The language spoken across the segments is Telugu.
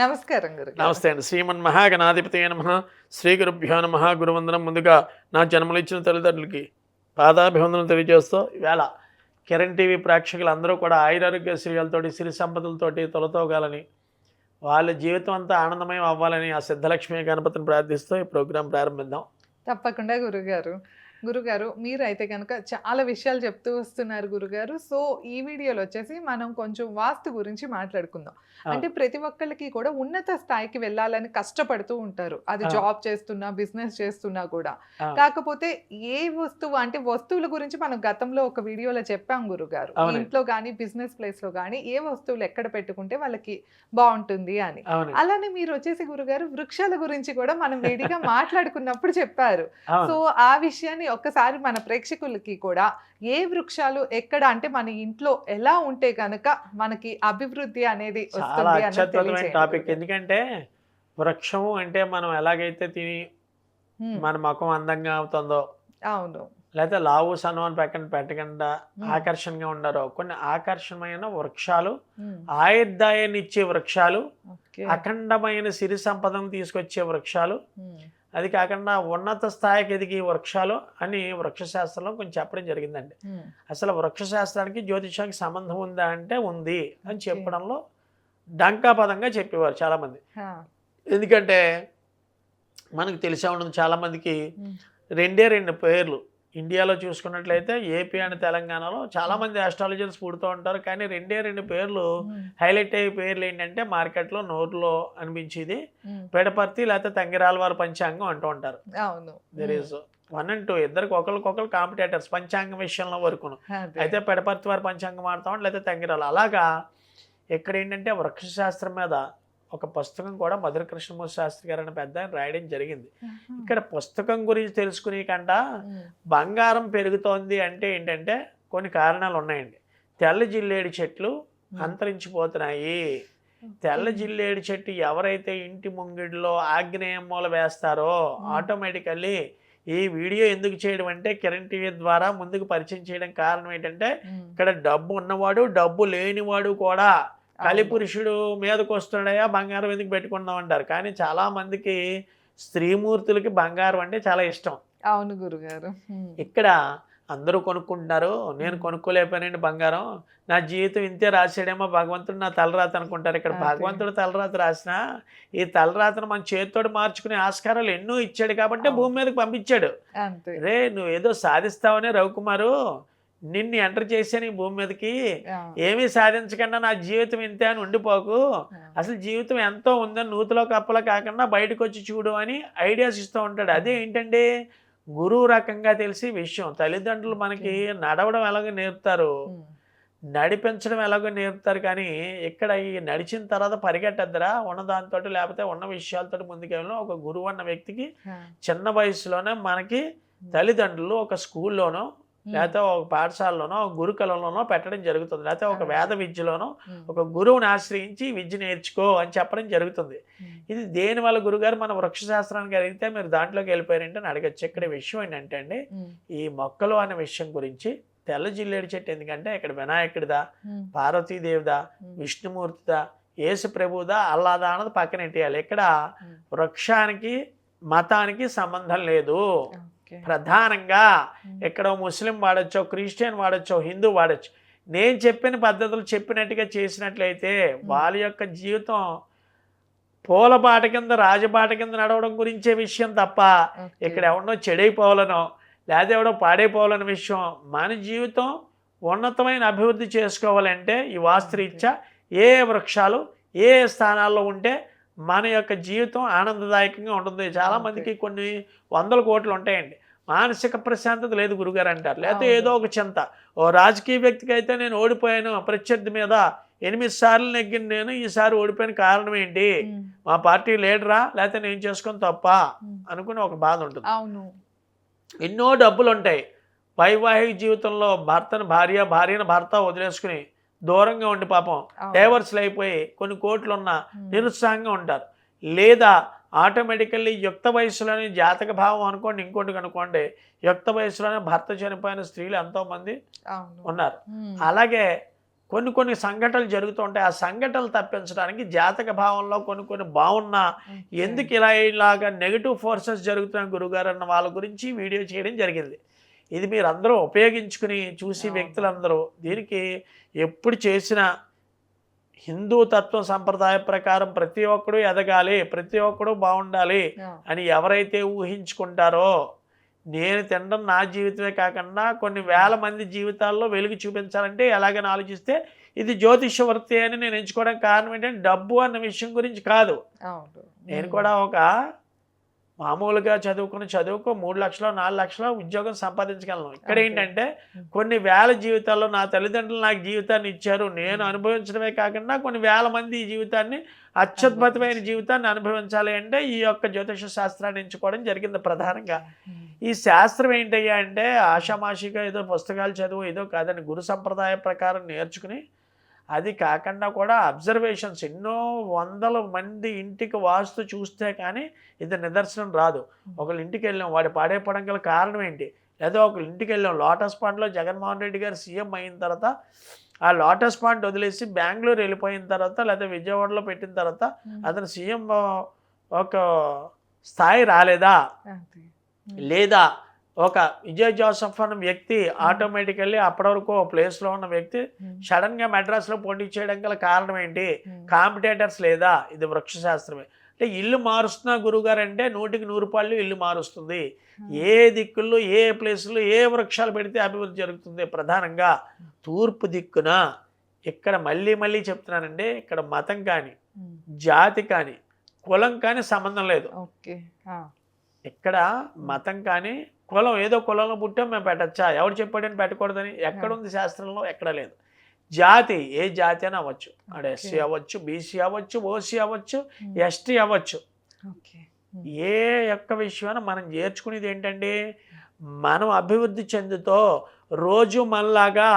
నమస్కారం గురుగారు. నమస్తే అండి. శ్రీమన్ మహాగణాధిపతయ నమః. శ్రీ గురుభ్యో నమః. గురువందనం. ముందుగా నా జన్మనిచ్చిన తల్లిదండ్రులకి పాదాభివందనం తెలియజేస్తూ, ఈవేళ కిరణ్ టీవీ ప్రేక్షకులందరూ కూడా ఆయురారోగ్యశ్రీలతోటి, సిరి సంపదలతోటి తొలతోగాలని, వాళ్ళ జీవితం అంతా ఆనందమయం అవ్వాలని ఆ సిద్ధలక్ష్మి గణపతిని ప్రార్థిస్తూ ఈ ప్రోగ్రాం ప్రారంభిద్దాం. తప్పకుండా గురుగారు మీరైతే కనుక చాలా విషయాలు చెప్తూ వస్తున్నారు గురుగారు. సో ఈ వీడియోలో వచ్చేసి మనం కొంచెం వాస్తు గురించి మాట్లాడుకుందాం. అంటే ప్రతి ఒక్కళ్ళకి కూడా ఉన్నత స్థాయికి వెళ్ళాలని కష్టపడుతూ ఉంటారు. అది జాబ్ చేస్తున్నా, బిజినెస్ చేస్తున్నా కూడా. కాకపోతే ఏ వస్తువు అంటే వస్తువుల గురించి మనం గతంలో ఒక వీడియోలో చెప్పాం గురుగారు. ఇంట్లో కానీ బిజినెస్ ప్లేస్ లో కానీ ఏ వస్తువులు ఎక్కడ పెట్టుకుంటే వాళ్ళకి బాగుంటుంది అని. అలానే మీరు వచ్చేసి గురుగారు వృక్షాల గురించి కూడా మనం వేడిగా మాట్లాడుకున్నప్పుడు చెప్పారు. సో ఆ విషయాన్ని ఒక్కసారి మన ప్రేక్షకులకి కూడా ఏ వృక్షాలు ఎక్కడ అంటే మన ఇంట్లో ఎలా ఉంటే కనుక మనకి అభివృద్ధి అనేది చాలా అత్యద్భుతమైన టాపిక్. ఎందుకంటే వృక్షము అంటే మనం ఎలాగైతే తిని మన ముఖం అందంగా అవుతుందో, అవును, లేకపోతే లావు సన్మాన్ పెట్టకుండా ఆకర్షణగా ఉండారో, కొన్ని ఆకర్షణమైన వృక్షాలు, ఆయుర్దాయాన్ని ఇచ్చే వృక్షాలు, అఖండమైన సిరి సంపదను తీసుకొచ్చే వృక్షాలు, అది కాకుండా ఉన్నత స్థాయికి ఎదిగే వృక్షాలు అని వృక్షశాస్త్రంలో కొంచెం చెప్పడం జరిగిందండి. అసలు వృక్షశాస్త్రానికి జ్యోతిషానికి సంబంధం ఉందా అంటే ఉంది అని చెప్పడంలో డంకాపదంగా చెప్పేవారు చాలామంది. ఎందుకంటే మనకు తెలిసే ఉండదు, చాలామందికి రెండు పేర్లు ఇండియాలో చూసుకున్నట్లయితే ఏపీ అండ్ తెలంగాణలో చాలామంది ఆస్ట్రాలజర్స్ పుడుతూ ఉంటారు. కానీ రెండు పేర్లు హైలైట్ అయ్యే పేర్లు ఏంటంటే మార్కెట్లో నోట్లో అనిపించేది పెడపర్తి లేకపోతే తంగిరాలవారి పంచాంగం అంటూ ఉంటారు. దెర్ ఈజ్ 1 and 2 ఇద్దరికి ఒకరికొకరు కాంపిటేటర్స్ పంచాంగం విషయంలో వరకును. అయితే పెడపర్తి వారి పంచాంగం ఆడతాం, లేకపోతే తంగిరాలు. అలాగా ఇక్కడ ఏంటంటే వృక్షశాస్త్రం మీద ఒక పుస్తకం కూడా మధుర కృష్ణమూర్తి శాస్త్రి గారు అని పెద్ద ఆయన రాయడం జరిగింది. ఇక్కడ పుస్తకం గురించి తెలుసుకునే కంటే బంగారం పెరుగుతోంది అంటే ఏంటంటే కొన్ని కారణాలు ఉన్నాయండి. తెల్ల జిల్లేడు చెట్లు అంతరించిపోతున్నాయి. తెల్ల జిల్లేడు చెట్టు ఎవరైతే ఇంటి ముంగిడిలో ఆగ్నేయం మూల వేస్తారో ఆటోమేటికల్లీ ఈ వీడియో ఎందుకు చేయడం అంటే కిరణ్ టీవీ ద్వారా ముందుకు పరిచయం చేయడం కారణం ఏంటంటే ఇక్కడ డబ్బు ఉన్నవాడు డబ్బు లేనివాడు కూడా కలిపురుషుడు మీదకు వస్తున్నాయా బంగారం ఎందుకు పెట్టుకుందాం అంటారు. కానీ చాలా మందికి స్త్రీమూర్తులకి బంగారం అంటే చాలా ఇష్టం. అవును గురుగారు. ఇక్కడ అందరూ కొనుక్కుంటున్నారు, నేను కొనుక్కోలేకపోయానండి బంగారం, నా జీవితం ఇంతే రాసాడేమో భగవంతుడు నా తలరాత అనుకుంటారు. ఇక్కడ భగవంతుడు తలరాత రాసినా ఈ తలరాతను మన చేతితోటి మార్చుకునే ఆస్కారాలు ఎన్నో ఇచ్చాడు కాబట్టి భూమి మీదకి పంపించాడు. రే నువ్వు ఏదో సాధిస్తావనే రవికుమారు నిన్ను ఎంటర్ చేశాను ఈ భూమి మీదకి, ఏమీ సాధించకుండా నా జీవితం ఇంతే అని ఉండిపోకు, అసలు జీవితం ఎంతో ఉందని నూతిలో కప్పలో కాకుండా బయటకు వచ్చి చూడు అని ఐడియాస్ ఇస్తూ ఉంటాడు. అదే ఏంటంటే గురువు రకంగా తెలిసి విషయం. తల్లిదండ్రులు మనకి నడవడం ఎలాగో నేర్పుతారు, నడిపించడం ఎలాగో నేర్పుతారు. కానీ ఇక్కడ ఈ నడిచిన తర్వాత పరిగెట్టద్దురా, ఉన్నదాంతో లేకపోతే ఉన్న విషయాలతో ముందుకెళ్ళిన ఒక గురువు అన్న వ్యక్తికి చిన్న వయసులోనే మనకి తల్లిదండ్రులు ఒక స్కూల్లోనో లేకపోతే ఒక పాఠశాలలోనో ఒక గురుకులంలోనో పెట్టడం జరుగుతుంది. లేకపోతే ఒక వేద విద్యలోనో ఒక గురువుని ఆశ్రయించి విద్య నేర్చుకో అని చెప్పడం జరుగుతుంది. ఇది దేనివల్ల గురుగారు మన వృక్షశాస్త్రానికి అడిగితే మీరు దాంట్లోకి వెళ్ళిపోయారంటే అని అడగచ్చు. ఇక్కడ విషయం ఏంటంటే అండి, ఈ మొక్కలు అనే విషయం గురించి తెల్ల జిల్లేడు చెట్టు ఎందుకంటే ఇక్కడ వినాయకుడిదా, పార్వతీదేవిదా, విష్ణుమూర్తిదా, యేసు ప్రభుదా, అల్లాదా అన్నది పక్కన పెట్టేయాలి. ఇక్కడ వృక్షానికి మతానికి సంబంధం లేదు. ప్రధానంగా ఇక్కడ ముస్లిం వాడచ్చో, క్రిస్టియన్ వాడచ్చో, హిందూ వాడచ్చు. నేను చెప్పిన పద్ధతులు చెప్పినట్టుగా చేసినట్లయితే వాళ్ళ యొక్క జీవితం పూలబాట కింద రాజబాట కింద నడవడం గురించే విషయం తప్ప ఇక్కడ ఎవడో చెడైపోవాలనో లేదా ఎవడో పాడైపోవాలనే విషయం. మన జీవితం ఉన్నతమైన అభివృద్ధి చేసుకోవాలంటే ఈ వాస్తురీత్యా ఏ వృక్షాలు ఏ స్థానాల్లో ఉంటే మన యొక్క జీవితం ఆనందదాయకంగా ఉంటుంది. చాలామందికి కొన్ని 100 కోట్లు ఉంటాయండి, మానసిక ప్రశాంతత లేదు గురుగారు అంటారు. లేకపోతే ఏదో ఒక చింత. ఓ రాజకీయ వ్యక్తికి అయితే నేను ఓడిపోయాను, ప్రత్యర్థి మీద 8 సార్లు నెగ్గిన నేను ఈసారి ఓడిపోయిన కారణం ఏంటి, మా పార్టీ లీడరా లేకపోతే నేను చేసుకొని తప్ప అనుకుని ఒక బాధ ఉంటుంది. ఎన్నో డబ్బులు ఉంటాయి, వైవాహిక జీవితంలో భార్యను భర్త వదిలేసుకుని దూరంగా ఉండి పాపం డైవర్స్లు అయిపోయి కొన్ని కోట్లు ఉన్న నిరుత్సాహంగా ఉంటారు. లేదా ఆటోమేటికల్లీ యుక్త వయసులోని జాతక భావం అనుకోండి, ఇంకోటి కనుక్కోండి, యుక్త వయసులోనే భర్త చనిపోయిన స్త్రీలు ఎంతోమంది ఉన్నారు. అలాగే కొన్ని కొన్ని సంఘటనలు జరుగుతూ ఉంటాయి. ఆ సంఘటనలు తప్పించడానికి జాతక భావంలో కొన్ని కొన్ని బాగున్నా ఎందుకు ఇలాగా నెగిటివ్ ఫోర్సెస్ జరుగుతున్నాయి గురుగారు అన్న వాళ్ళ గురించి వీడియో చేయడం జరిగింది. ఇది మీరు అందరూ ఉపయోగించుకుని చూసి వ్యక్తులందరూ దీనికి ఎప్పుడు చేసినా హిందూ తత్వ సంప్రదాయ ప్రకారం ప్రతి ఒక్కడు ఎదగాలి, ప్రతి ఒక్కడు బాగుండాలి అని ఎవరైతే ఊహించుకుంటారో, నేను తినడం నా జీవితమే కాకుండా కొన్ని వేల మంది జీవితాల్లో వెలుగు చూపించాలంటే ఎలాగని ఆలోచిస్తే ఇది జ్యోతిష వృత్తి అని నేను ఎంచుకోవడానికి కారణం ఏంటంటే డబ్బు అన్న విషయం గురించి కాదు. నేను కూడా ఒక మామూలుగా చదువుకు 3 లక్షలు 4 లక్షలు ఉద్యోగం సంపాదించగలను. ఇక్కడ ఏంటంటే కొన్ని వేల జీవితాల్లో నా తల్లిదండ్రులు నాకు జీవితాన్ని ఇచ్చారు, నేను అనుభవించడమే కాకుండా కొన్ని వేల మంది ఈ జీవితాన్ని అత్యద్భుతమైన జీవితాన్ని అనుభవించాలి అంటే ఈ యొక్క జ్యోతిష శాస్త్రాన్ని ఎంచుకోవడం జరిగింది ప్రధానంగా. ఈ శాస్త్రం ఏంటయ్యా అంటే ఆషామాషిగా ఏదో పుస్తకాలు చదువు ఏదో కాదని గురు సంప్రదాయ ప్రకారం నేర్చుకుని, అది కాకుండా కూడా అబ్జర్వేషన్స్ ఎన్నో వందల మంది ఇంటికి వాస్తు చూస్తే కానీ ఇది నిదర్శనం రాదు. ఒకళ్ళ ఇంటికి వెళ్ళాం, వాడి పాడైపోవడం గల కారణం ఏంటి? లేదా ఒకళ్ళ ఇంటికి వెళ్ళాం, లోటస్ పాండ్లో జగన్మోహన్ రెడ్డి గారు సీఎం అయిన తర్వాత ఆ లోటస్ పాండ్ వదిలేసి బెంగళూరు వెళ్ళిపోయిన తర్వాత లేదా విజయవాడలో పెట్టిన తర్వాత అతను సీఎం ఒక స్థాయి రాలేదా? లేదా ఒక విజయ్ జోసెఫ్ అన్న వ్యక్తి ఆటోమేటికల్లీ అప్పటి వరకు ప్లేస్లో ఉన్న వ్యక్తి సడన్గా మెడ్రాస్లో పోటీ చేయడం గల కారణం ఏంటి? కాంపిటేటర్స్ లేదా? ఇది వృక్షశాస్త్రమే. అంటే ఇల్లు మారుస్తున్నా గురువుగారు అంటే 100కి 100 రూపాయలు ఇల్లు మారుస్తుంది. ఏ దిక్కుల్లో ఏ ప్లేసుల్లో ఏ వృక్షాలు పెడితే అభివృద్ధి జరుగుతుంది? ప్రధానంగా తూర్పు దిక్కున. ఇక్కడ మళ్ళీ మళ్ళీ చెప్తున్నానండి, ఇక్కడ మతం కానీ జాతి కానీ కులం కానీ సంబంధం లేదు. ఇక్కడ మతం కానీ కులం, ఏదో కులంలో పుట్టాం మేము పెట్టచ్చా, ఎవరు చెప్పాడని పెట్టకూడదని ఎక్కడుంది శాస్త్రంలో? ఎక్కడ లేదు. జాతి ఏ జాతి అని అవ్వచ్చు, అక్కడ ఎస్సీ అవ్వచ్చు, బీసీ అవ్వచ్చు, ఓసీ అవ్వచ్చు, ఎస్టీ అవ్వచ్చు. ఏ యొక్క విషయాన్ని మనం చేర్చుకునేది ఏంటండి, మనం అభివృద్ధి చెందుతో రోజు మనలాగా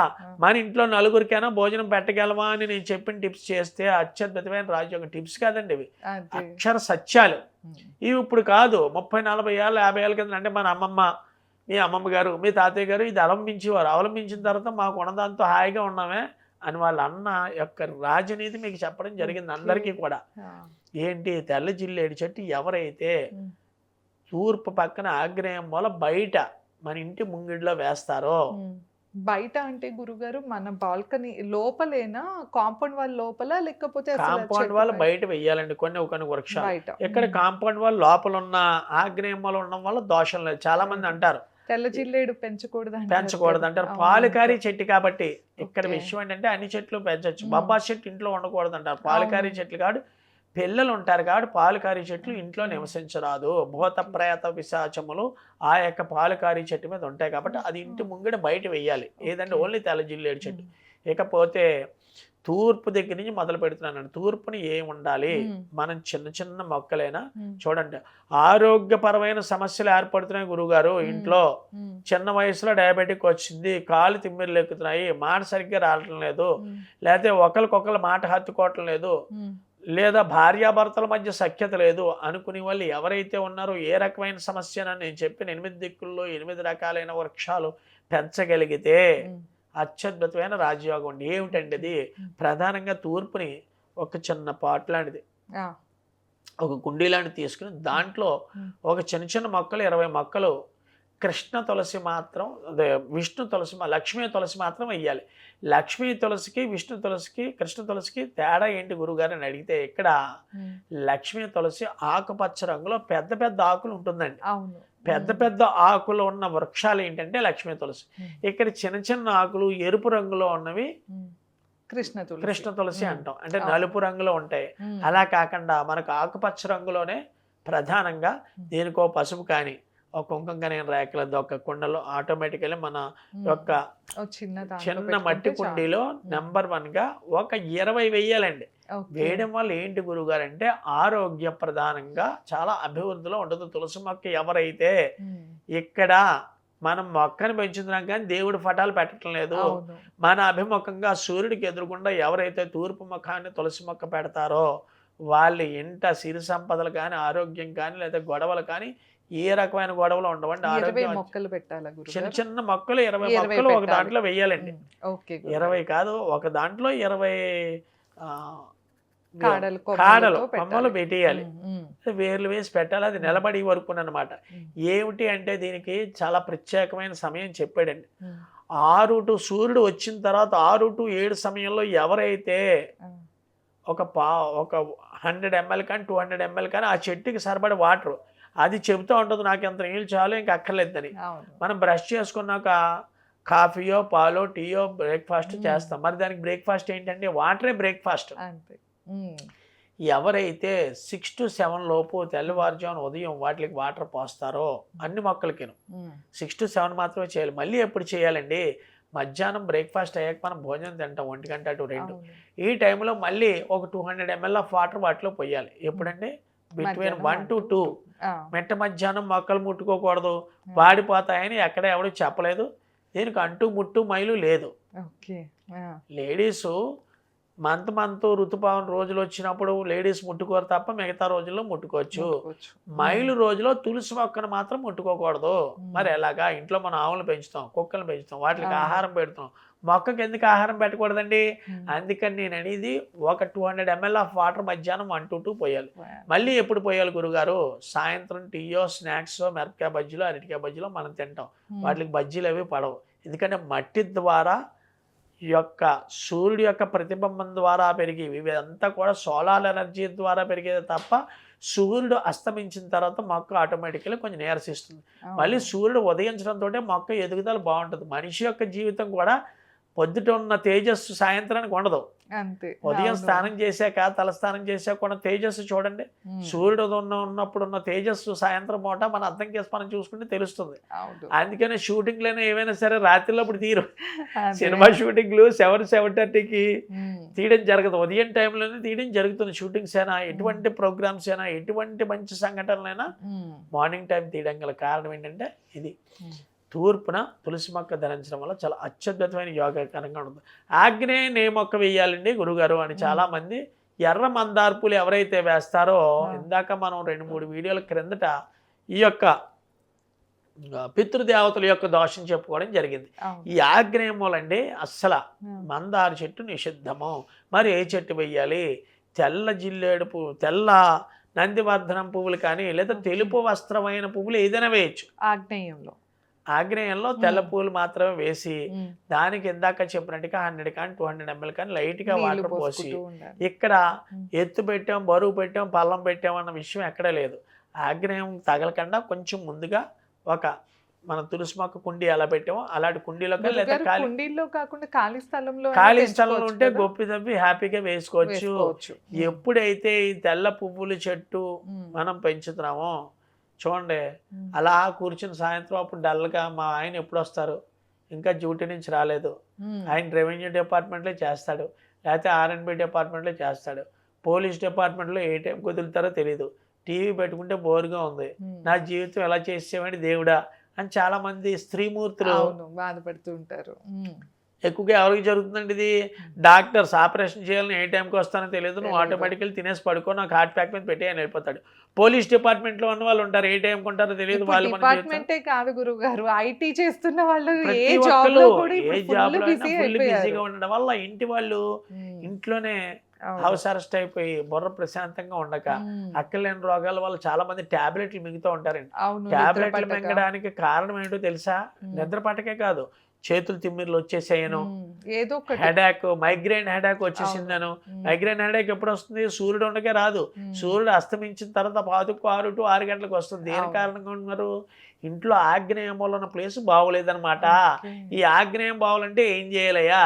మన ఇంట్లో నలుగురికైనా భోజనం పెట్టగలమా అని నేను చెప్పిన టిప్స్ చేస్తే అత్యద్భుతమైన రాజయోగ టిప్స్ కాదండి ఇవి, అక్షర సత్యాలు. ఇవి ఇప్పుడు కాదు, 30, 40 ఏళ్ళు 50 ఏళ్ళ కింద అంటే మన అమ్మమ్మ, మీ అమ్మమ్మ గారు, మీ తాతయ్య గారు ఇది అవలంబించేవారు. అవలంబించిన తర్వాత మాకు ఉన్నదాంతో హాయిగా ఉన్నామే అని వాళ్ళ అన్న యొక్క రాజనీతి మీకు చెప్పడం జరిగింది అందరికీ కూడా. ఏంటి? తెల్ల జిల్లేడు చెట్టు ఎవరైతే తూర్పు పక్కన ఆగ్నేయం మూల బయట మన ఇంటి ముంగిడిలో వేస్తారో, బయట అంటే గురుగారు మన బాల్కనీ లోపలేనా, కాంపౌండ్ వాల్ లోపల, లేకపోతే కాంపౌండ్ వాల్ బయట వెయ్యాలండి కొన్ని వృక్షాలు. ఇక్కడ కాంపౌండ్ వాల్ లోపల ఉన్న ఆగ్నేయం మూల ఉండడం వల్ల దోషం లేదు. చాలా మంది అంటారు తెల్ల జిల్లేడు పెంచకూడదు అంటారు. పాలుకారీ చెట్టు కాబట్టి ఇక్కడ విషయం ఏంటంటే అన్ని చెట్లు పెంచవచ్చు. బొబ్బాస్ చెట్టు ఇంట్లో ఉండకూడదు అంటారు. పాలుకారీ చెట్లు కాదు, పిల్లలు ఉంటారు కాబట్టి పాలుకారీ చెట్లు ఇంట్లో నివసించరాదు. భూత ప్రేత పిశాచములు ఆ యొక్క పాలుకారీ చెట్టు మీద ఉంటాయి కాబట్టి అది ఇంటి ముంగడ బయట వెయ్యాలి. ఏదంటే ఓన్లీ తెల్ల జిల్లేడు చెట్టు. ఇకపోతే తూర్పు దగ్గర నుంచి మొదలు పెడుతున్నానండి. తూర్పుని ఏం ఉండాలి? మనం చిన్న చిన్న మొక్కలైనా చూడండి, ఆరోగ్యపరమైన సమస్యలు ఏర్పడుతున్నాయి గురువుగారు. ఇంట్లో చిన్న వయసులో డయాబెటిక్ వచ్చింది, కాలు తిమ్మిర్లు ఎక్కుతున్నాయి, మాట సరిగ్గా రావటం లేదు, లేకపోతే ఒకరికొకరు మాట హత్తుకోవటం లేదు, లేదా భార్యాభర్తల మధ్య సఖ్యత లేదు అనుకునే వాళ్ళు ఎవరైతే ఉన్నారో, ఏ రకమైన సమస్యనని నేను చెప్పిన 8 దిక్కుల్లో 8 రకాలైన వృక్షాలు పెంచగలిగితే అత్యద్భుతమైన రాజయోగం ఉండి. ఏమిటండి అది? ప్రధానంగా తూర్పుని ఒక చిన్న పాట్ లాంటిది, ఒక కుండీ లాంటిది తీసుకుని దాంట్లో ఒక చిన్న మొక్కలు 20 మొక్కలు కృష్ణ తులసి మాత్రం, అదే విష్ణు తులసి, లక్ష్మీ తులసి మాత్రం వెయ్యాలి. లక్ష్మీ తులసికి విష్ణు తులసికి కృష్ణ తులసికి తేడా ఏంటి గురువుగారు అని అడిగితే, ఇక్కడ లక్ష్మీ తులసి ఆకుపచ్చ రంగులో పెద్ద పెద్ద ఆకులు ఉంటుందండి. పెద్ద పెద్ద ఆకులు ఉన్న వృక్షాలు ఏంటంటే లక్ష్మీ తులసి. ఇక్కడ చిన్న చిన్న ఆకులు ఎరుపు రంగులో ఉన్నవి కృష్ణ తులసి అంటాం, అంటే నలుపు రంగులో ఉంటాయి. అలా కాకుండా మనకు ఆకుపచ్చ రంగులోనే ప్రధానంగా దేనికో పసుపు కానీ ఒక కుంకుమ కానీ రేకలది ఒక కుండలో ఆటోమేటికల్లీ మన యొక్క చిన్న మట్టి కుండీలో నెంబర్ 1గా ఒక 20 వెయ్యాలండి. వేయడం వల్ల ఏంటి గురువుగారు అంటే ఆరోగ్య ప్రధానంగా చాలా అభివృద్ధిలో ఉంటుంది. తులసి మొక్క ఎవరైతే ఇక్కడ మనం మొక్కను పెంచుతున్నాం కానీ దేవుడి ఫటాలు పెట్టడం లేదు, మన అభిముఖంగా సూర్యుడికి ఎదురుకుండా ఎవరైతే తూర్పు ముఖాన్ని తులసి మొక్క పెడతారో వాళ్ళు ఇంట సిరి సంపదలు కానీ ఆరోగ్యం కానీ లేదా గొడవలు కానీ ఏ రకమైన గొడవలు ఉండవండి. 20 ఆరోగ్యం మొక్కలు పెట్టాలా చిన్న గురుగారు? చిన్న మొక్కలు 20 20 మొక్కలు ఒక పెట్టాలి. దాంట్లో వెయ్యాలండి. ఓకే 20 కాదు, ఒక దాంట్లో 20 కాడలు కాడలు కొమ్మలతో కొమ్మలు పెట్టాలి. పెట్టేయాలి. ఉమ్, వేర్లు వేసి పెట్టాలి. అది నిలబడి వరకు అనమాట. ఉమ్, ఏమిటి అంటే దీనికి చాలా ప్రత్యేకమైన సమయం చెప్పాడండి. ఉమ్, 6 టు సూర్యుడు వచ్చిన తర్వాత 6 టు 7 సమయంలో ఎవరైతే ఆ, ఒక 100 ml కానీ 200 ml కానీ ఆ చెట్టుకి సరిపడే వాటర్ అది చెబుతూ ఉంటుంది, నాకు ఎంత నీళ్ళు చాలు ఇంకా అక్కర్లేదని. అవును. మనం బ్రష్ చేసుకున్నాక కాఫీయో పాలో టీయో బ్రేక్ఫాస్ట్ చేస్తాం. మరి దానికి బ్రేక్ఫాస్ట్ ఏంటంటే వాటరే బ్రేక్ఫాస్ట్. అంతే. ఉమ్, ఎవరైతే 6 to 7 లోపు తెల్లవారుజామున ఉదయం వాటికి వాటర్ పోస్తారో అన్ని మొక్కలకి ఉమ్, 6 to 7 మాత్రమే చేయాలి. మళ్ళీ ఎప్పుడు చేయాలండి? మధ్యాహ్నం బ్రేక్ఫాస్ట్ అయ్యాక మనం భోజనం తింటాం 1 గంట టు 2. అవును. ఈ టైంలో మళ్ళీ ఒక 200 ml ఆఫ్ వాటర్ వాటిలో పోయాలి. ఎప్పుడంటే బిట్వీన్ మధ్యాహ్నం 1 to 2. ఆ, మెట్ట మధ్యాహ్నం మొక్కలు ముట్టుకోకూడదు, వాడిపోతాయని ఎక్కడ ఎవడు చెప్పలేదు. దీనికి అంటూ ముట్టు మైలు లేదు. ఓకే. ఆ, లేడీసు మంత్ ఋతుపావన రోజులు వచ్చినప్పుడు లేడీస్ ముట్టుకోరు తప్ప మిగతా రోజుల్లో ముట్టుకోవచ్చు. ముట్టుకోవచ్చు. మైలు రోజులో తులసి మొక్కను మాత్రం ముట్టుకోకూడదు. మరి ఎలాగా? ఇంట్లో మనం ఆవులు పెంచుతాం, కుక్కలు పెంచుతాం, వాటికి ఆహారం పెడుతాం. మొక్కకి ఎందుకు ఆహారం పెట్టకూడదండి? ఉమ్, అందుకని నేను అనేది ఒక 200 ml ఆఫ్ వాటర్ మధ్యాహ్నం 1 to 2 పోయాలి. వా- మళ్ళీ ఎప్పుడు పోయాలి గురుగారు? సాయంత్రం టీయో స్నాక్స్ మిరపకాయ బజ్జీలో అరటికాయ బజ్జీలో మనం తింటాం. ఉమ్, వాటికి బజ్జీలు అవి పడవు. ఎందుకంటే మట్టి ద్వారా ఈ యొక్క సూర్యుడి యొక్క ప్రతిబింబం ద్వారా పెరిగేవి. ఇవంతా కూడా సోలార్ ఎనర్జీ ద్వారా పెరిగేది తప్ప సూర్యుడు అస్తమించిన తర్వాత మొక్క ఆటోమేటిక్గా కొంచెం నీరసిస్తుంది. అవును. మళ్ళీ సూర్యుడు ఉదయించడంతో మొక్క ఎదుగుదల బాగుంటుంది. మనిషి యొక్క జీవితం కూడా పొద్దుట ఉన్న తేజస్సు సాయంత్రానికి ఉండదు. అంతే. ఉదయం అవును. స్నానం చేశాక తలస్నానం చేశాక ఉన్న తేజస్సు చూడండి. ఉమ్, సూర్యుడు ఉన్నప్పుడు ఉన్న తేజస్సు సాయంత్రం పూట మన అర్థం చేసి మనం చూసుకుంటే తెలుస్తుంది. అవును. అందుకనే షూటింగ్లోనే ఏవైనా సరే రాత్రిలో అప్పుడు తీరు. అదే. సినిమా షూటింగ్లు 7:30కి ఉమ్, తీయడం జరగదు. ఉదయం టైంలోనే తీయడం జరుగుతుంది. షూటింగ్స్ అయినా ఎటువంటి ప్రోగ్రామ్స్ అయినా ఎటువంటి మంచి సంఘటనలైనా ఉమ్, మార్నింగ్ టైం తీయడం గల కారణం ఏంటంటే ఇది. ఉమ్, తూర్పున తులసి మొక్క ధరించడం వల్ల చాలా అత్యద్భుతమైన యోగకరంగా ఉంటుంది. ఆగ్నేయ మొక్క వేయాలండి గురుగారు అని చాలామంది ఎర్ర మందార పూలు ఎవరైతే వేస్తారో, ఇందాక మనం 2-3 వీడియోల క్రిందట ఈ యొక్క పితృదేవతల యొక్క దోషం చెప్పుకోవడం జరిగింది. అవును. ఈ ఆగ్నేయ మూలండి అస్సలు ఉమ్, మందార చెట్టు నిషిద్ధము. మరి ఏ చెట్టు వెయ్యాలి? తెల్ల జిల్లేడు పువ్వు, తెల్ల నందివర్ధనం పువ్వులు కానీ లేదా తెలుపు వస్త్రమైన పువ్వులు ఏదైనా వేయచ్చు. ఆగ్నేయంలో. ఆగ్నేయంలో తెల్ల పువ్వులు మాత్రమే వేసి ఉమ్, దానికి ఇందాక చెప్పినట్టుగా 100 కానీ 200 ml కానీ లైట్గా నీళ్లు వాటర్ పోసి పోసుకుంటూ ఉండాలి. ఇక్కడ ఉమ్, ఎత్తు పెట్టాం, బరువు పెట్టాం, పల్లం పెట్టాం అన్న విషయం ఎక్కడే లేదు. ఆగ్నేయం తగలకుండా కొంచెం ముందుగా ఒక మన తులసి మొక్క కుండీ ఎలా పెట్టామో అలాంటి కుండీలో కానీ లేదా గురుగారు, ఖాళీ కుండీల్లో కాకుండా ఖాళీ స్థలంలో ఖాళీ అయినా స్థలం పెంచుకోవచ్చు ఉంటే కదా? గొప్పి తప్పి హ్యాపీగా వేసుకోవచ్చు. వేసుకోవచ్చు. ఎప్పుడైతే ఈ తెల్ల పువ్వుల చెట్టు ఉమ్, మనం పెంచుతున్నామో చూడండి, ఉమ్, అలా కూర్చుని సాయంత్రం అప్పుడు డల్గా మా ఆయన ఎప్పుడు వస్తారు, ఇంకా డ్యూటీ నుంచి రాలేదు, ఉమ్, ఆయన రెవెన్యూ డిపార్ట్మెంట్లో చేస్తాడు, లేకపోతే R&B డిపార్ట్మెంట్లో చేస్తాడు, పోలీస్ డిపార్ట్మెంట్లో ఏ టైం కుదులుతారో తెలియదు, టీవీ పెట్టుకుంటే బోర్గా ఉంది, ఉమ్, నా జీవితం ఎలా చేసేవాడి దేవుడా అని చాలామంది స్త్రీమూర్తులు అవును, బాధపడుతూ ఉంటారు. ఉమ్, ఎక్కువగా ఎవరికి జరుగుతుందండి ఇది? డాక్టర్స్ ఆపరేషన్ చేయాలని ఏ టైంకి వస్తానో తెలియదు, నువ్వు ఆటోమేటికల్ తినేసి పడుకో, నాకు హార్ట్ ప్యాక్ మీద పెట్టి అని వెళ్ళిపోతాడు. పోలీస్ డిపార్ట్మెంట్లో ఉన్న వాళ్ళు ఉంటారు, ఏ టైంకి ఉంటారో తెలియదు. ఇప్పుడు వాళ్ళు మన జీవితం డిపార్ట్మెంటే కాదు గురువు గారు, ఐటీ చేస్తున్న వాళ్ళు ఏ ప్రతి జాబ్ ఒక్కరు లో కూడా ఏ ఇప్పుడు జాబ్ ఫుల్ లో బిజీ ఫుల్ బిజీగా అయిపోయారు. ఉండడం వల్ల ఇంటి వాళ్ళు ఉమ్, ఇంట్లోనే అవును. హౌస్ అరెస్ట్ అయిపోయి బుర్ర ప్రశాంతంగా ఉండక ఉమ్, అక్కలేని రోగాల వల్ల చాలా మంది టాబ్లెట్లు మింగుతూ ఉంటారండి. అవును, టాబ్లెట్లు నిద్ర పట్టక. మింగడానికి కారణం ఏంటో తెలుసా? ఉమ్, నిద్ర పట్టకే కాదు, చేతులు తిమ్మిర్లు వచ్చేసాయను, ఉమ్, ఏదో ఒకటి. హెడాక్ మైగ్రేన్ హెడాక్ వచ్చేసిందను. ఉమ్, మైగ్రేన్ హెడాక్ ఎప్పుడు వస్తుంది? సూర్యుడు ఉండకే రాదు. ఉమ్, సూర్యుడు అస్తమించిన తర్వాత 6 to 6 గంటలకు వస్తుంది. దేని అవును. కారణంగా ఉన్నారు? ఇంట్లో ఆగ్నేయంలో ఉన్న ప్లేస్ బాగోలేదనమాట. ఓకే. ఈ ఆగ్నేయం బావాలంటే ఏం చేయాలయ్యా?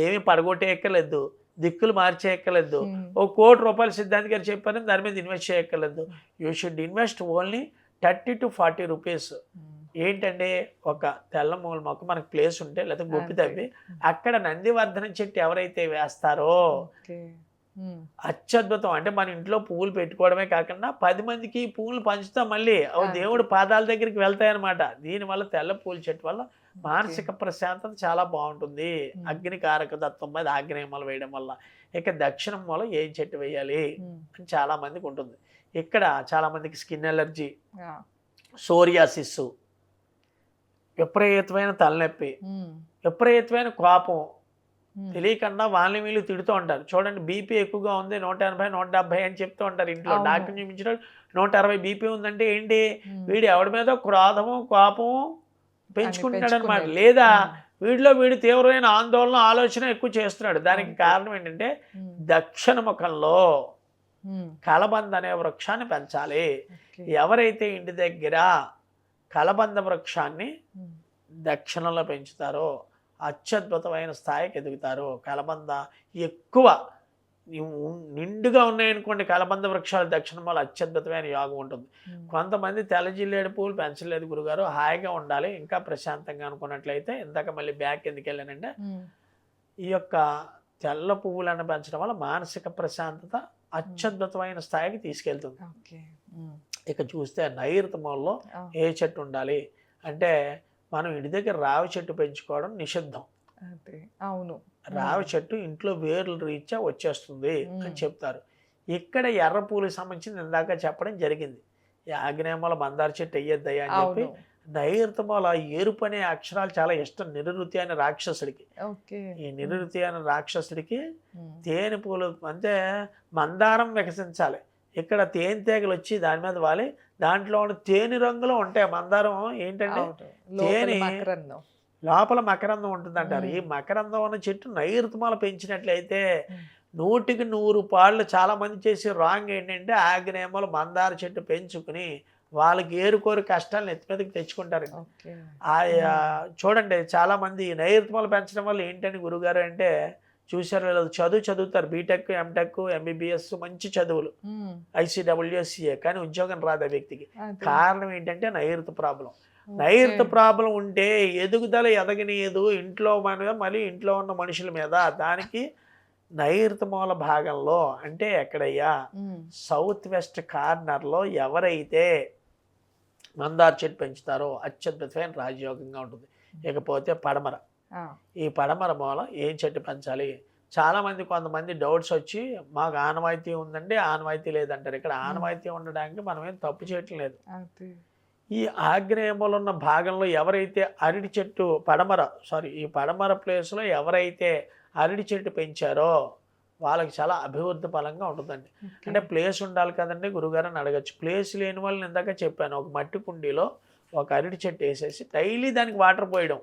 ఏమీ పడగొట్టే ఎక్కలేదు, దిక్కులు మార్చే ఎక్కలేదు, ఉమ్, ఓ ₹1 కోటి సిద్ధాంత్ గారు చెప్పారని దాని మీద ఇన్వెస్ట్ చేయక్కర్లేదు. You should invest only 30 to 40 rupees. ఉమ్, ఏంటంటే ఒక తెల్ల మూల మొక్క మనకు ప్లేస్ ఉంటే లేదా గొప్పి అంతే. తవ్వి అక్కడ నందివర్ధనం చెట్టు ఎవరైతే వేస్తారో ఓకే. ఉమ్, అత్యద్భుతం. అంటే మన ఇంట్లో పువ్వులు పెట్టుకోవడమే కాకుండా 10 మందికి ఈ పువ్వులు పంచుతాం, మళ్ళీ అవి అంతే. దేవుడు పాదాల దగ్గరికి వెళ్తాయన్నమాట. దీనివల్ల తెల్ల పూల చెట్టు వల్ల మానసిక ప్రశాంతత చాలా బాగుంటుంది. ఉమ్, అగ్నికారక తత్వం మీద ఆగ్నేయ మూల వేయడం వల్ల. ఇక దక్షిణం మూల ఏ చెట్టు వేయాలి ఉమ్, అని చాలా మందికి ఉంటుంది. ఇక్కడ చాలా మందికి స్కిన్ ఎలర్జీ, ఆ, సోరియాసిస్, విపరీతమైన తలనొప్పి, విపరీతమైన కోపం, తెలియకుండా వాళ్ళని వీళ్ళు తిడుతూ ఉంటారు. చూడండి బీపీ ఎక్కువగా ఉంది 180 170 అని చెప్తూ ఉంటారు ఇంట్లో. అవును. డాక్టర్ చూపించడం 160 బీపీ ఉందంటే ఏంటి, వీడు ఎవడి మీద క్రోధము కోపము పెంచుకుంటున్నాడు అనమాట. పెంచుకునేది. లేదా వీడు తీవ్రమైన ఆందోళన ఆలోచన ఎక్కువ చేస్తున్నాడు. దానికి అంతే. కారణం ఏంటంటే దక్షిణ ముఖంలో కలబంద అనే వృక్షాన్ని పెంచాలి. ఎవరైతే ఇంటి దగ్గర కలబంద వృక్షాన్ని దక్షిణంలో పెంచుతారో అత్యద్భుతమైన స్థాయికి ఎదుగుతారు. కలబంద ఎక్కువ నిండుగా ఉన్నాయనుకోండి కలబంద వృక్షాలు దక్షిణంలో అత్యద్భుతమైన యోగం ఉంటుంది. కొంతమంది తెల్ల జిల్లేడు పువ్వులు పెంచలేదు గురుగారు, హాయిగా ఉండాలి ఇంకా ప్రశాంతంగా అనుకున్నట్లయితే, ఇందాక మళ్ళీ బ్యాక్ ఎందుకు వెళ్ళానంటే ఈ యొక్క తెల్ల పువ్వులను పెంచడం వల్ల మానసిక ప్రశాంతత అత్యద్భుతమైన స్థాయికి తీసుకెళ్తుంది. ఇక చూస్తే నైరుతమంలో ఏ చెట్టు ఉండాలి అంటే మనం ఇంటి దగ్గర రావి చెట్టు పెంచుకోవడం నిషిద్ధం. అవును, రావి చెట్టు ఇంట్లో వేర్లు రీత్యా వచ్చేస్తుంది అని చెప్తారు. ఇక్కడ ఎర్ర పూలకు సంబంధించింది ఇందాక చెప్పడం జరిగింది. ఈ ఆగ్నేయమూల మందార చెట్టు అయ్యొద్దయ్యా అని చెప్పి. నైరుతమూల ఎరుపు అనే అక్షరాలు చాలా ఇష్టం నిరుతి అనే రాక్షసుడికి. ఈ నిరుతి అనే రాక్షసుడికి తేనె పూలు అంటే మందారం వికసించాలి. ఇక్కడ తేనెటీగలు వచ్చి దాని మీద వాలి దాంట్లో ఉన్న తేనె రంగులో ఉంటాయి. మందారం ఏంటంటే తేనె లోపల మకరందం ఉంటుంది అంటారు. ఈ మకరందం ఉన్న చెట్టు నైరుతమాల పెంచినట్లయితే 100కి 100 పాళ్ళు. చాలా మంది చేసే రాంగ్ ఏంటంటే ఆగ్నేయమూల మందార చెట్టు పెంచుకుని వాళ్ళకి ఏరుకోరు కష్టాలను ఎత్తి మీదకి తెచ్చుకుంటారు. చూడండి చాలా మంది నైరుతమాల పెంచడం వల్ల ఏంటని గురుగారు అంటే చూసారు, చదువుతారు బీటెక్ ఎంటెక్ ఎంబీబీఎస్ మంచి చదువులు ICWCA కానీ ఉద్యోగం రాదు ఆ వ్యక్తికి. కారణం ఏంటంటే నైరుతి ప్రాబ్లం. నైరుతి ప్రాబ్లం ఉంటే ఎదుగుదల ఎదగనీయదు ఇంట్లో మళ్ళీ ఇంట్లో ఉన్న మనుషుల మీద. దానికి నైరుతి మూల భాగంలో అంటే ఎక్కడయ్యా సౌత్ వెస్ట్ కార్నర్లో ఎవరైతే మందార చెట్టు పెంచుతారో అత్యద్భుతమైన రాజయోగంగా ఉంటుంది. ఇకపోతే పడమర, ఈ పడమర మూల ఏం చెట్టు పెంచాలి? చాలామంది కొంతమంది డౌట్స్ వచ్చి మాకు ఆనవాయితీ ఉందండి ఆనవాయితీ లేదంటారు. ఇక్కడ ఆనవాయితీ ఉండడానికి మనం ఏం తప్పు చేయటం లేదు. ఈ ఆగ్నేయములు ఉన్న భాగంలో ఎవరైతే అరటి చెట్టు ఈ పడమర ప్లేస్లో ఎవరైతే అరటి చెట్టు పెంచారో వాళ్ళకి చాలా అభివృద్ధి ఫలంగా ఉంటుందండి. అంటే ప్లేస్ ఉండాలి కదండి గురుగారు అని అడగచ్చు. ప్లేస్ లేని వాళ్ళని ఇందాక చెప్పాను, ఒక మట్టి కుండీలో ఒక అరటి చెట్టు వేసేసి డైలీ దానికి వాటర్ పోయడం.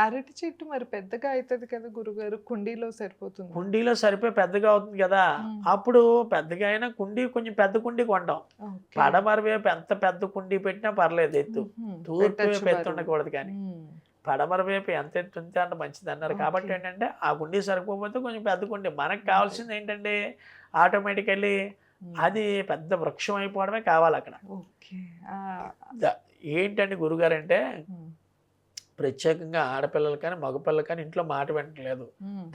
అరటి చెట్టు మరి పెద్దగా అవుతుంది కదా గురుగారు, కుండీలో సరిపోతుంది? కుండీలో సరిపోయి పెద్దగా అవుతుంది కదా, అప్పుడు పెద్దగా అయినా కుండీ కొంచెం పెద్ద కుండీ కొంటాం. పడమర వైపు ఎంత పెద్ద కుండీ పెట్టినా పర్లేదు, ఎత్తు తూర్పు వైపు ఎత్తు ఉండకూడదు. కానీ పడమర వైపు ఎంత ఎత్తు ఉంటే అంత మంచిది అన్నారు. కాబట్టి ఏంటంటే ఆ కుండీ సరిపోతే కొంచెం పెద్ద కుండీ. మనకు కావాల్సింది ఏంటంటే ఆటోమేటికల్లీ అది పెద్ద వృక్షం అయిపోవడమే కావాలి అక్కడ. ఏంటండి గురుగారు అంటే ప్రత్యేకంగా ఆడపిల్లలు కానీ మగపిల్లలు కానీ ఇంట్లో మాట వినట్లేదు.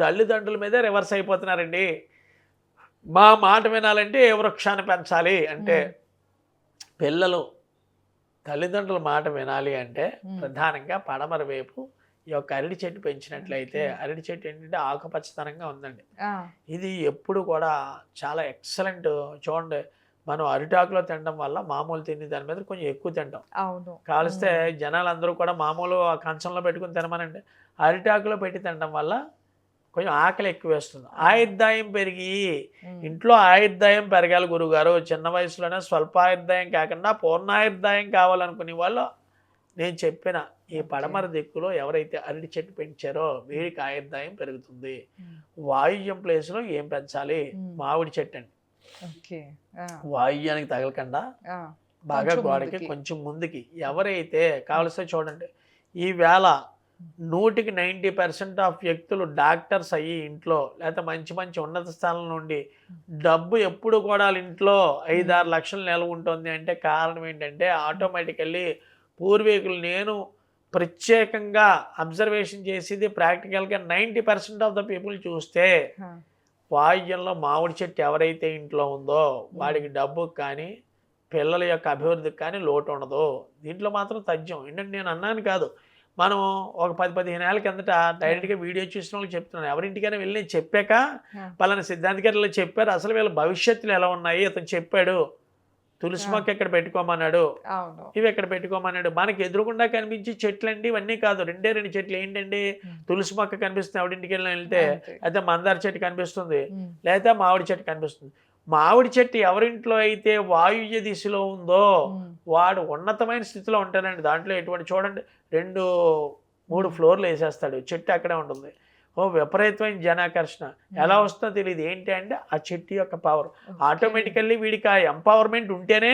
తల్లిదండ్రుల మీదే రివర్స్ అయిపోతున్నారండి. మా మాట వినాలంటే ఏ వృక్షాన్ని పెంచాలి అంటే పిల్లలు తల్లిదండ్రుల మాట వినాలి అంటే ప్రధానంగా పడమర వైపు ఈ యొక్క అరటి చెట్టు పెంచినట్లయితే, అరటి చెట్టు ఏంటంటే ఆకుపచ్చతనంగా ఉందండి. ఇది ఎప్పుడు కూడా చాలా ఎక్సలెంట్. చూడండి మనం అరిటాకులో తినడం వల్ల మామూలు తిని దాని మీద కొంచెం ఎక్కువ తింటాం. కాలిస్తే జనాలు అందరూ కూడా మామూలు కంచంలో పెట్టుకుని తినమనండి, అరిటాకులో పెట్టి తినడం వల్ల కొంచెం ఆకలి ఎక్కువ వేస్తుంది. ఆయుర్దాయం పెరిగి ఇంట్లో ఆయుర్దాయం పెరగాలి గురుగారు. చిన్న వయసులోనే స్వల్పాయుర్దాయం కాకుండా పూర్ణాయుర్దాయం కావాలనుకునే వాళ్ళు నేను చెప్పిన ఈ పడమర దిక్కులో ఎవరైతే అరటి చెట్టు పెంచారో వీడికి ఆయుర్దాయం పెరుగుతుంది. వాయువ్యం ప్లేస్లో ఏం పెంచాలి? మామిడి చెట్టు అండి. వాయువ్యానికి తగలకుండా బాగా గోడకి కొంచెం ముందుకి ఎవరైతే కావలిస్తే చూడండి, ఈవేళ 100కి 90% ఆఫ్ వ్యక్తులు డాక్టర్స్ అయ్యి ఇంట్లో లేకపోతే మంచి మంచి ఉన్నత స్థానం నుండి డబ్బు ఎప్పుడు కూడా ఇంట్లో 5-6 లక్షలు నిల్వ ఉంటుంది అంటే కారణం ఏంటంటే ఆటోమేటికల్లీ పూర్వీకులు నేను ప్రత్యేకంగా అబ్జర్వేషన్ చేసేది ప్రాక్టికల్గా 90% ఆఫ్ ద పీపుల్ చూస్తే వాయువ్యంలో మామిడి చెట్టు ఎవరైతే ఇంట్లో ఉందో వాడికి డబ్బుకి కానీ పిల్లల యొక్క అభివృద్ధికి కానీ లోటు ఉండదు. దీంట్లో మాత్రం తథ్యం. ఏంటంటే నేను అన్నాను కాదు, మనం ఒక 10-15 ఏళ్ళ కిందట డైరెక్ట్గా వీడియో చూసిన వాళ్ళకి చెప్తున్నాను. ఎవరింటికైనా వెళ్ళి చెప్పాక పలానా సిద్ధాంత్ గారు ఇలా చెప్పారు, అసలు వీళ్ళ భవిష్యత్తులు ఎలా ఉన్నాయి, అతను చెప్పాడు తులసి మొక్క ఎక్కడ పెట్టుకోమన్నాడు, అవును. ఇవి ఎక్కడ పెట్టుకోమన్నాడు. మనకి ఎదురుగుండా కనిపించి చెట్లు అండి ఇవన్నీ కాదు, రెండే రెండు చెట్లు ఏంటండి, తులసి మొక్క కనిపిస్తుంది ఆవిడింటికి వెళ్ళిన వెళ్తే, అంతే. అయితే మందార చెట్టు కనిపిస్తుంది, ఉమ్, లేదా మామిడి చెట్టు కనిపిస్తుంది. మామిడి చెట్టు ఎవరింట్లో అయితే వాయువ్య దిశలో ఉందో ఉమ్, వాడు ఉన్నతమైన స్థితిలో ఉంటాడండి. దాంట్లో ఎటువంటి చూడండి 2-3 ఫ్లోర్లు వేసేస్తాడు, చెట్టు అక్కడే ఉంటుంది. ఓ విపరీతమైన జనాకర్షణ ఎలా వస్తుందో తెలియదు. ఏంటి అంటే ఆ చెట్టు యొక్క పవర్. ఆటోమేటికల్లీ వీడికి ఆ ఎంపవర్మెంట్ ఉంటేనే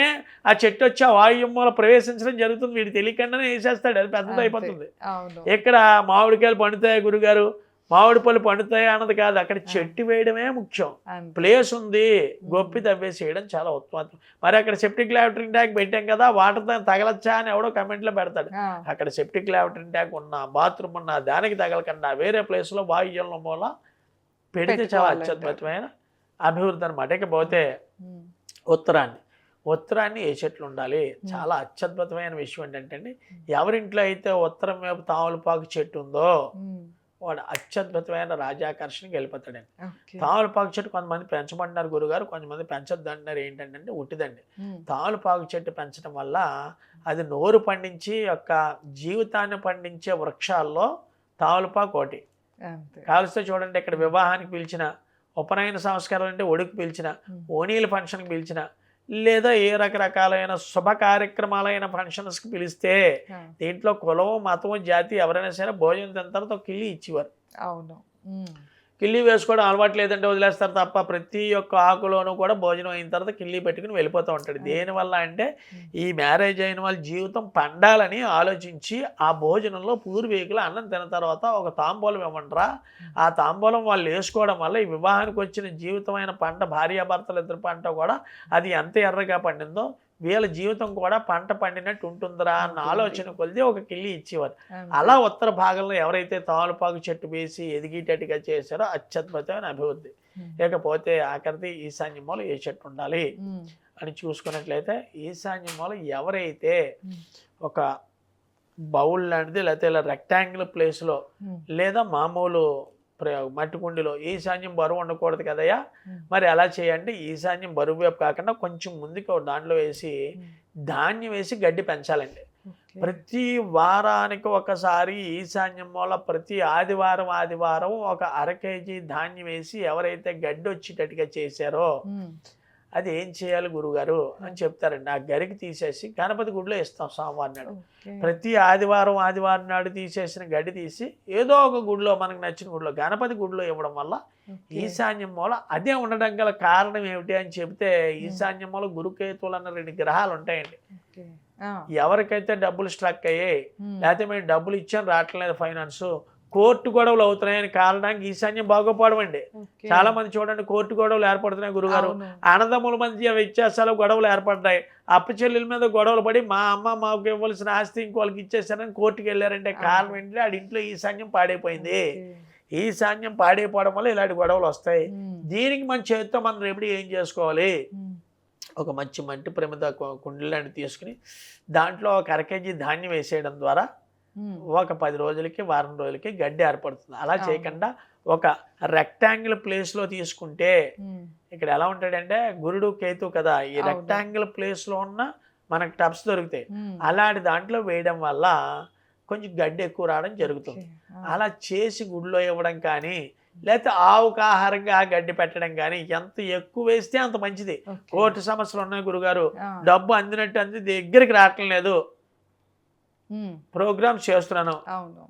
ఆ చెట్టు వచ్చి ఆ వాయువ్యంలో ప్రవేశించడం జరుగుతుంది. వీడికి తెలియకుండానే వేసేస్తాడు, అది పెద్దది అయిపోతుంది. అవును. ఇక్కడ మామిడికాయలు పండుతాయి గురుగారు, మామిడి పళ్ళు పండుతాయి అన్నది కాదు, అక్కడ చెట్టు వేయడమే ముఖ్యం. అంతే. ప్లేస్ ఉంది, గొప్పి తవ్వేసి వేయడం చాలా ఉత్తమం. మరి అక్కడ సెప్టిక్ లాబరేటరీ ట్యాంక్ పెట్టాం కదా, వాటర్ తగలచ్చా అని ఎవడో కమెంట్లో పెడతాడు. ఆ, అక్కడ సెప్టిక్ లాబరేటరీ ట్యాంక్ ఉన్న, బాత్రూమ్ ఉన్న, దానికి తగలకుండా వేరే ప్లేస్లో వాయువ్యంలో మూల పెడితే చాలా పెట్టుకోవాలంటారు. అత్యద్భుతమైన అభివృద్ధి అనమాట. ఇకపోతే ఉమ్, ఉత్తరాన్ని ఏ చెట్లు ఉండాలి. చాలా అత్యద్భుతమైన విషయం ఏంటంటే అండి, ఎవరింట్లో అయితే ఉత్తరం వైపు తామలపాకు చెట్టు ఉందో ఉమ్, వాడు అత్యద్భుతమైన రాజాకర్షణకి వెళ్ళిపోతాడండి. ఓకే. తామలపాకు చెట్టు కొంతమంది పెంచమంటున్నారు గురుగారు, కొంతమంది పెంచొద్దంటున్నారు. ఏంటంటే ఉట్టిదండి. ఉమ్, తామలపాకు చెట్టు పెంచడం వల్ల అది నోరు పండించి యొక్క జీవితాన్ని పండించే వృక్షాల్లో తామలపాకు ఒకటి. అంతే. కావలిస్తే చూడండి, ఇక్కడ వివాహానికి పిలిచిన, ఉపనయన సంస్కారాలు అంటే ఒడికి పిలిచిన, ఓణీల ఫంక్షన్కి పిలిచిన, లేదా ఏ రకరకాలైన శుభ కార్యక్రమాలైన ఫంక్షన్స్కి పిలిస్తే ఆ, దీంట్లో కులం, మతం, జాతి ఎవరైనా సరే భోజనం తిన్న తర్వాత ఒక కిల్లి ఇచ్చేవారు. అవును. ఉమ్, కిల్లి వేసుకోవడం అలవాటు లేదంటే వదిలేస్తారు తప్ప, ప్రతి ఒక్క ఆకులోనూ కూడా భోజనం అయిన తర్వాత కిల్లి పెట్టుకుని వెళ్ళిపోతూ ఉంటాడు. దేనివల్ల అంటే ఈ మ్యారేజ్ అయిన వాళ్ళ జీవితం పండాలని ఆలోచించి ఆ భోజనంలో పూర్వీకులు అన్నం తిన్న తర్వాత ఒక తాంబూలం ఇవ్వమంటారా, ఆ తాంబూలం వాళ్ళు వేసుకోవడం వల్ల ఈ వివాహానికి వచ్చిన జీవితమైన పంట, భార్యాభర్తలు ఇద్దరు పంట కూడా అది ఎంత ఎర్రగా పండిందో వీళ్ళ జీవితం కూడా పంట పండినట్టు ఉంటుందిరా అన్న ఆలోచన కొలిది ఒక కిల్లి ఇచ్చేవారు. అంతే. అలా ఉత్తర భాగంలో ఎవరైతే తామలపాకు చెట్టు వేసి ఎదిగేటట్టుగా చేశారో అత్యద్భుతమైన అభివృద్ధి. ఉమ్, ఇకపోతే ఆఖరిది ఈశాన్య మూల ఏ చెట్టు ఉండాలి ఉమ్, అని చూసుకున్నట్లయితే, ఈశాన్య మూల ఎవరైతే ఉమ్, ఒక బౌల్ లాంటిది లేకపోతే ఇలా రెక్టాంగిల్ ప్లేస్లో ఉమ్, లేదా మామూలు మట్టి కుండీలో, ఈశాన్యం బరువు ఉండకూడదు కదయ్యా, ఉమ్, మరి ఎలా చేయండి, ఈశాన్యం బరువు వైపు కాకుండా కొంచెం ముందుకు దాంట్లో వేసి ఉమ్, ధాన్యం వేసి గడ్డి పెంచాలండి. ఓకే. ప్రతి వారానికి ఒకసారి ఈశాన్యం మూల ప్రతి ఆదివారం ఒక 1/2 కేజీ ధాన్యం వేసి ఎవరైతే గడ్డి వచ్చేటట్టుగా చేశారో ఉమ్, అది ఏం చేయాలి గురుగారు అని చెప్తారండి. ఆ గరికి తీసేసి గణపతి గుడిలో ఇస్తాం సోమవారం నాడు. ఓకే. ప్రతి ఆదివారం నాడు తీసేసిన గడ్డి తీసి ఏదో ఒక గుడిలో మనకు నచ్చిన గుడిలో, గణపతి గుడిలో ఇవ్వడం వల్ల ఓకే. ఈశాన్యం మూల అదే ఉండడం గల కారణం ఏమిటి అని చెబితే, ఈశాన్యం మూల గురుకేతువులు అన్న 2 గ్రహాలు ఉంటాయండి. ఓకే. ఆ, ఎవరికైతే డబ్బులు స్ట్రక్ అయ్యాయి, ఉమ్, లేకపోతే మేము డబ్బులు ఇచ్చాను రావట్లేదు, ఫైనాన్స్, కోర్టు గొడవలు అవుతున్నాయని కారణానికి ఈశాన్యం బాగోపోవడం అండి. ఓకే. చాలా మంది చూడండి కోర్టు గొడవలు ఏర్పడుతున్నాయి గురుగారు. అవును. అన్నదమ్ముల మధ్య వ్యత్యాసాలు గొడవలు ఏర్పడ్డాయి, అప్పు చెల్లెల మీద గొడవలు పడి మా అమ్మ మాకు ఇవ్వాల్సిన ఆస్తి ఇంకోళ్ళకి ఇచ్చేసారని కోర్టుకి వెళ్ళారంటే కారణం ఏంటంటే ఆడి ఇంట్లో ఈశాన్యం పాడైపోయింది. ఓకే. ఈశాన్యం పాడైపోవడం వల్ల ఇలాంటి గొడవలు వస్తాయి. ఉమ్, దీనికి మన చేతితో మనం రేపటి ఏం చేసుకోవాలి, ఉమ్, ఒక మంచి మట్టి ప్రమిద కుండీలాంటి తీసుకుని దాంట్లో ఒక 1/2 కేజీ ధాన్యం వేసేయడం ద్వారా ఉమ్, ఒక 10 రోజులకి వారం రోజులకి గడ్డి ఏర్పడుతుంది. అలా అవును. చేయకుండా ఒక రెక్టాంగిల్ ప్లేస్లో తీసుకుంటే, ఉమ్, ఇక్కడ ఎలా ఉంటాడంటే గురుడు కేతు కదా, ఈ అవును. రెక్టాంగిల్ ప్లేస్లో ఉన్న మనకు టబ్స్ దొరుకుతాయి, ఉమ్, అలాంటి దాంట్లో వేయడం వల్ల కొంచెం గడ్డి ఎక్కువ రావడం జరుగుతుంది. ఓకే. ఆ, అలా చేసి గుడిలో ఇవ్వడం కానీ, లేకపోతే ఆవుకు ఆహారంగా ఆ గడ్డి పెట్టడం కానీ, ఎంత ఎక్కువ వేస్తే అంత మంచిది. ఓకే. కోర్టు సమస్యలు ఉన్నాయి గురుగారు, ఆ, డబ్బు అందినట్టు అంది దగ్గరికి రావటం లేదు, ఉమ్, ప్రోగ్రామ్స్ చేస్తున్నాను, అవును.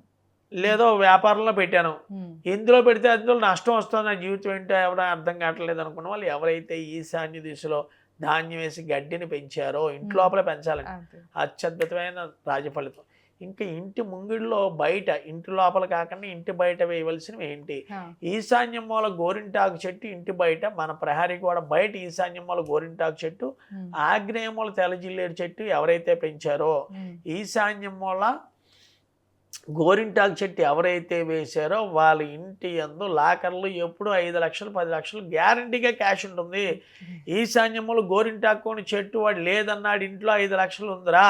లేదో వ్యాపారంలో పెట్టాను, ఉమ్, ఇందులో పెడితే అందులో నష్టం వస్తుంది, నా జీవితం ఏంటో ఎవడో అర్థం కావట్లేదు అనుకున్న వాళ్ళు ఎవరైతే ఈశాన్య దిశలో ధాన్యం వేసి గడ్డిని పెంచారో ఇంటి లోపల పెంచాలండి. అంతే. అత్యద్భుతమైన రాజఫలితం. ఇంకా ఇంటి ముంగిడిలో బయట, ఇంటి లోపల కాకుండా ఇంటి బయట వేయవలసినవి ఏంటి, ఆ, ఈశాన్యం మూల గోరింటాకు చెట్టు ఇంటి బయట, మన ప్రహరీ కూడా బయట ఈశాన్యం మూల గోరింటాకు చెట్టు, ఉమ్, ఆగ్నేయ మూల తెల్లజిల్లేడు చెట్టు ఎవరైతే పెంచారో, ఉమ్, ఈశాన్యం మూల గోరింటాకు చెట్టు ఎవరైతే వేశారో వాళ్ళ ఇంటి యందు లాకర్లు ఎప్పుడు 5 లక్షలు 10 లక్షలు గ్యారంటీగా క్యాష్ ఉంటుంది. ఈశాన్యములు గోరింటాకు చెట్టు వాడు లేదన్నాడు ఇంట్లో 5 లక్షలు ఉందిరా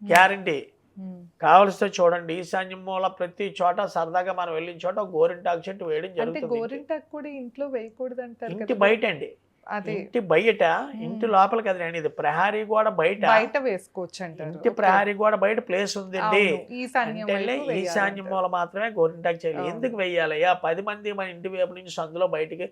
గ్యారంటీ. ఉమ్, కావలిస్తే చూడండి ఈశాన్యం మూల ప్రతి చోట సరదాగా మనం వెళ్ళిన చోట గోరింటాకు చెట్టు వేయడం అంటే జరుగుతుంది. గోరింటాకు కూడా ఇంట్లో వేయకూడదు అంటారు ఇంటి కదా. బయట అండి, అదే ఇంటి బయట, ఇంటి లోపల కదండి, ఇది ప్రహారీ గోడ బయట, బయట వేసుకోవచ్చు అంటారు. ఇంటి ప్రహారీ గోడ బయట ప్లేస్ ఉందండి ఈశాన్యం అంటే వైపు ఈశాన్యం వేయాలంటారు. మూల మాత్రమే గోరింటాకు చేయాలి. అవును. ఎందుకు వెయ్యాలయ్యా? 10 మంది మన ఇంటి వైపు నుంచి సందులో బయటికి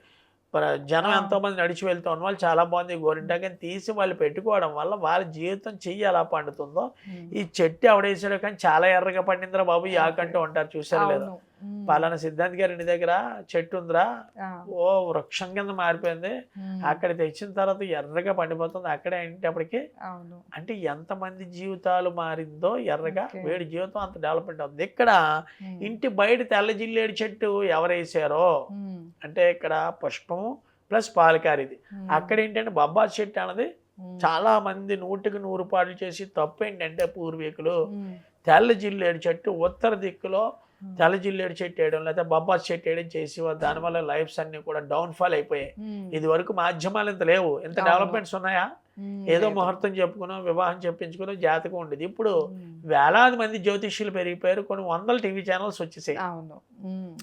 జనం ఆ. ఎంతో మంది నడిచి వెళ్తూ ఉన్న వాళ్ళు చాలా బాగుంది ఈ గోరింటాకుని తీసి వాళ్ళు పెట్టుకోవడం వల్ల వాళ్ళ జీవితం చెయ్యి ఎలా పండుతుందో, ఉమ్. ఈ చెట్టు ఎవడేసాడో కానీ చాలా ఎర్రగా పండిందిరా బాబు ఈ ఆకంటూ ఉంటారు, చూసారు లేదా? అవును. పలానా సిద్ధాంత్ గారి ఇంటి దగ్గర చెట్టు ఉందిరా, ఆ. ఓ వృక్షం కింద మారిపోయింది, అక్కడ తెచ్చిన తర్వాత ఎర్రగా పండిపోతుంది, అక్కడే ఏంటప్పటికి అవును. అంటే ఎంతమంది జీవితాలు మారిందో ఎర్రగా, Okay. వేడి జీవితం అంత డెవలప్మెంట్ అవుతుంది. ఇక్కడ ఉమ్. ఇంటి బయట తెల్ల జిల్లేడు చెట్టు ఎవరేసారో ఉమ్. అంటే ఇక్కడ పుష్పము ప్లస్ పాలకారిది, ఉమ్. అక్కడ ఏంటంటే బొబ్బాస్ చెట్టు అన్నది ఉమ్. చాలా మంది 100కి 100 పాటలు చేసి తప్పు ఏంటంటే పూర్వీకులు ఉమ్. తెల్ల జిల్లేడు చెట్టు ఉత్తర దిక్కులో ఉమ్. తెల్ల జిల్లేడు చెట్టు వేయడం లేదా బొబ్బాస్ చెట్టు వేయడం చేసి దానివల్ల లైఫ్స్ అన్ని కూడా డౌన్ఫాల్ అయిపోయాయి. ఉమ్. ఇది వరకు మాధ్యమాలు ఇంత లేవు, ఇంత అవును. డెవలప్మెంట్స్ ఉన్నాయా? ఉమ్. ఏదో లేదు. ముహూర్తం చెప్పుకున్నాం, వివాహం చెప్పించుకున్నాం, జాతకం ఉండేది. ఇప్పుడు ఉమ్. వేలాది మంది జ్యోతిష్యులు పెరిగిపోయారు, కొన్ని వందల టీవీ ఛానల్స్ వచ్చేసాయి. అవును. ఉమ్.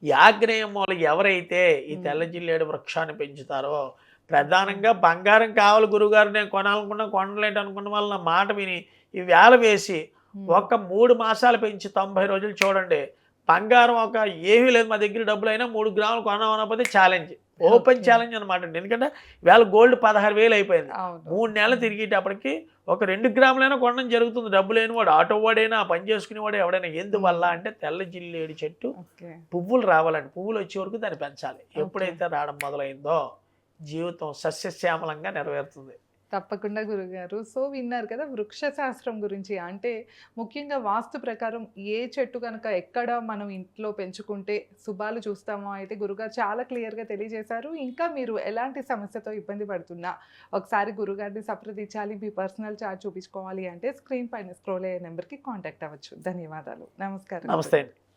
యాగ్నేయం మూల ఎవరైతే ఈ తెల్ల జిల్లేడు వృక్షాన్ని పెంచుతారో, ప్రధానంగా బంగారం కావాలి గురుగారు నేను కొనాలనుకున్నా కొనలేటు అనుకున్న వాళ్ళ నా మాట విని ఈ వేల వేసి ఉమ్. ఒక 3 మాసాలు పెంచి 90 రోజులు చూడండి, బంగారం ఒక ఏమీ లేదు మా దగ్గర డబ్బులు అయినా 3 గ్రాములు కొనకపోతే ఛాలెంజ్, ఓపెన్ Okay. ఛాలెంజ్ అనమాట. ఎందుకంటే వేళ గోల్డ్ 16,000 అయిపోయింది. అవును. 3 నెలలు తిరిగేటప్పటికి ఒక 2 గ్రాములైనా కొనడం జరుగుతుంది. డబ్బు లేనివాడు, ఆటో వాడైనా, పని చేసుకునేవాడు ఎవడైనా. ఎందువల్ల అంటే తెల్ల జిల్లేడు చెట్టు ఓకే. పువ్వులు రావాలండి, పువ్వులు వచ్చే వరకు దాన్ని పెంచాలి. ఎప్పుడైతే రావడం మొదలైందో జీవితం సస్యశ్యామలంగా నెరవేరుతుంది. తప్పకుండా గురుగారు. సో విన్నారు కదా వృక్ష శాస్త్రం గురించి. అంటే ముఖ్యంగా వాస్తు ప్రకారం ఏ చెట్టు కనుక ఎక్కడ మనం ఇంట్లో పెంచుకుంటే శుభాలు చూస్తామో అయితే గురుగారు చాలా క్లియర్గా తెలియజేశారు. ఇంకా మీరు ఎలాంటి సమస్యతో ఇబ్బంది పడుతున్నా ఒకసారి గురుగారిని సంప్రదించాలి, మీ పర్సనల్ చార్ట్ చూపించుకోవాలి అంటే స్క్రీన్ పైన స్క్రోల్ అయ్యే నెంబర్కి కాంటాక్ట్ అవ్వచ్చు. ధన్యవాదాలు. నమస్కారం. నమస్తే అండి.